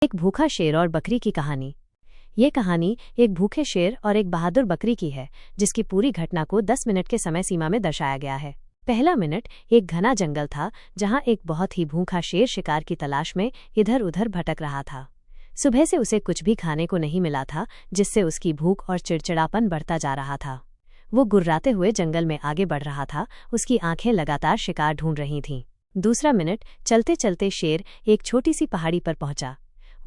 एक भूखा शेर और बकरी की कहानी। ये कहानी एक भूखे शेर और एक बहादुर बकरी की है, जिसकी पूरी घटना को 10 मिनट के समय सीमा में दर्शाया गया है। पहला मिनट, एक घना जंगल था जहां एक बहुत ही भूखा शेर शिकार की तलाश में इधर उधर भटक रहा था। सुबह से उसे कुछ भी खाने को नहीं मिला था, जिससे उसकी भूख और चिड़चिड़ापन बढ़ता जा रहा था। वो गुर्राते हुए जंगल में आगे बढ़ रहा था, उसकी आंखें लगातार शिकार ढूंढ रही थीं। दूसरा मिनट, चलते चलते शेर एक छोटी सी पहाड़ी पर पहुंचा।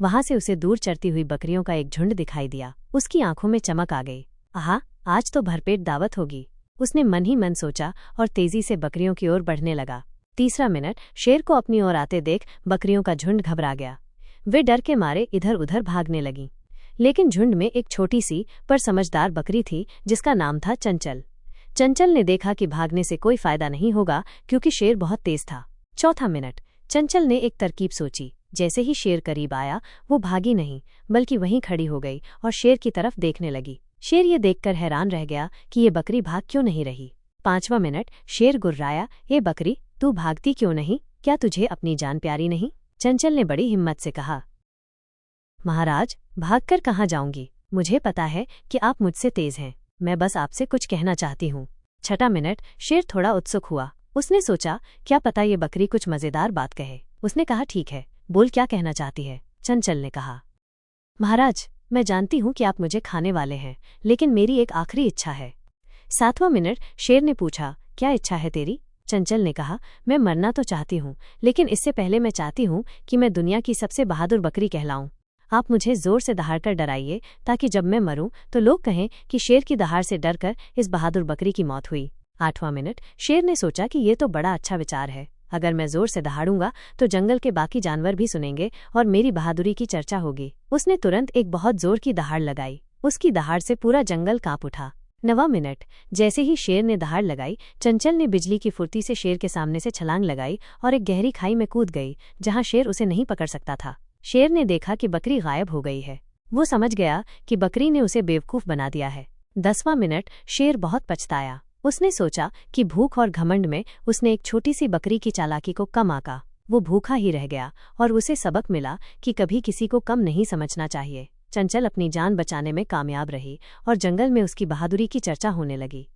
वहां से उसे दूर चरती हुई बकरियों का एक झुंड दिखाई दिया। उसकी आंखों में चमक आ गई। आहा, आज तो भरपेट दावत होगी, उसने मन ही मन सोचा और तेजी से बकरियों की ओर बढ़ने लगा। तीसरा मिनट, शेर को अपनी ओर आते देख बकरियों का झुंड घबरा गया। वे डर के मारे इधर उधर भागने लगीं। लेकिन झुंड में एक छोटी सी पर समझदार बकरी थी, जिसका नाम था चंचल। चंचल ने देखा कि भागने से कोई फायदा नहीं होगा, क्योंकि शेर बहुत तेज था। चौथा मिनट, चंचल ने एक तरकीब सोची। जैसे ही शेर करीब आया, वो भागी नहीं, बल्कि वहीं खड़ी हो गई और शेर की तरफ देखने लगी। शेर ये देखकर हैरान रह गया कि ये बकरी भाग क्यों नहीं रही। पांचवा मिनट, शेर गुर्राया, "ए बकरी, तू भागती क्यों नहीं? क्या तुझे अपनी जान प्यारी नहीं?" चंचल ने बड़ी हिम्मत से कहा, "महाराज, भागकर कहाँ जाऊंगी? मुझे पता है कि आप मुझसे तेज हैं। मैं बस आपसे कुछ कहना चाहती हूँ।" छठा मिनट, शेर थोड़ा उत्सुक हुआ। उसने सोचा, क्या पता ये बकरी कुछ मजेदार बात कहे। उसने कहा, "ठीक है, बोल, क्या कहना चाहती है?" चंचल ने कहा, "महाराज, मैं जानती हूँ कि आप मुझे खाने वाले हैं, लेकिन मेरी एक आखिरी इच्छा है।" सातवां मिनट, शेर ने पूछा, "क्या इच्छा है तेरी?" चंचल ने कहा, "मैं मरना तो चाहती हूँ, लेकिन इससे पहले मैं चाहती हूँ कि मैं दुनिया की सबसे बहादुर बकरी कहलाऊं। आप मुझे जोर से दहाड़कर डराइए, ताकि जब मैं मरूं तो लोग कहें कि शेर की दहाड़ से डरकर इस बहादुर बकरी की मौत हुई।" आठवां मिनट, शेर ने सोचा कि ये तो बड़ा अच्छा विचार है। अगर मैं जोर से दहाड़ूंगा तो जंगल के बाकी जानवर भी सुनेंगे और मेरी बहादुरी की चर्चा होगी। उसने तुरंत एक बहुत जोर की दहाड़ लगाई। उसकी दहाड़ से पूरा जंगल कांप उठा। 9वां मिनट, जैसे ही शेर ने दहाड़ लगाई, चंचल ने बिजली की फुर्ती से शेर के सामने से छलांग लगाई और एक गहरी खाई में कूद गई, जहां शेर उसे नहीं पकड़ सकता था। शेर ने देखा कि बकरी गायब हो गई है। वो समझ गया कि बकरी ने उसे बेवकूफ बना दिया है। 10वां मिनट, शेर बहुत पछताया। उसने सोचा कि भूख और घमंड में उसने एक छोटी सी बकरी की चालाकी को कम आंका। वो भूखा ही रह गया और उसे सबक मिला कि कभी किसी को कम नहीं समझना चाहिए। चंचल अपनी जान बचाने में कामयाब रही और जंगल में उसकी बहादुरी की चर्चा होने लगी।